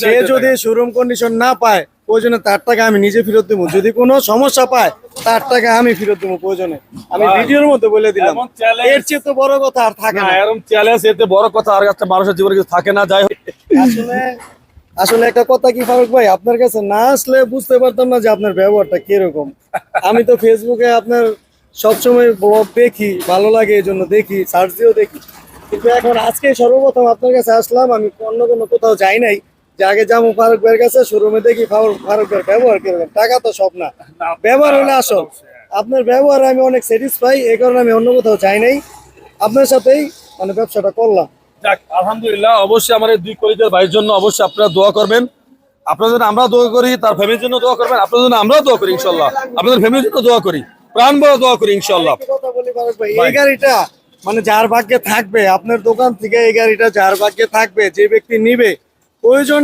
সে যদি showroom condition না পায় প্রয়োজনে তার টাকা আমি নিজে ফেরত দেবো, যদি কোনো সমস্যা পায় তার টাকা আমি ফেরত দেবো প্রয়োজনে। আমি ভিডিওর মধ্যে বলে দিলাম, এর চেয়ে তো বড় কথা আর থাকে না। এরকম চ্যালেঞ্জ এতে বড় কথা আর একটা মানুষের জীবনে কিছু থাকে না। যাই হোক, আসলে আসলে একটা কথা কি ফারুক ভাই, আপনার কাছে না আসলে বুঝতে পারতাম না যে আপনার ব্যবহারটা কিরকম। আমি তো ফেসবুকে আপনার সবসময় ব্লগ দেখি, ভালো লাগে এই জন্য দেখি, সার্চ দিয়েও দেখি, কিন্তু এখন আজকে সর্বপ্রথম আপনার কাছে আসলাম। আমি অন্য কোনো কোথাও যাই নাই যে আগে যাবো ফারুক ভাইয়ের কাছে, শোরুমে দেখি ফারুক ভাইয়ের ব্যবহার কিরকম। টাকা তো সব না, ব্যবহার হলে আসল। আপনার ব্যবহারে আমি অনেক স্যাটিসফাই, এই কারণে আমি অন্য কোথাও যাই নাই, আপনার সাথেই মানে ব্যবসাটা করলাম। যাক আলহামদুলিল্লাহ। অবশ্যই আমার এই দুই কলিজার ভাইয়ের জন্য অবশ্যই আপনারা দোয়া করবেন, আপনাদের জন্য আমরা দোয়া করি, তার ফ্যামিলির জন্য দোয়া করবেন, আপনাদের জন্য আমরাও দোয়া করি ইনশাল্লাহ, আপনাদের ফ্যামিলির জন্য দোয়া করি, প্রাণ ভরে দোয়া করি ইনশাল্লাহ। একটা কথা বলি ফারুক ভাই, এই গাড়িটা মানে যার ভাগ্যে থাকবে, আপনার দোকান থেকে এই গাড়িটা যার ভাগ্যে থাকবে, যে ব্যক্তি নিবে প্রয়োজন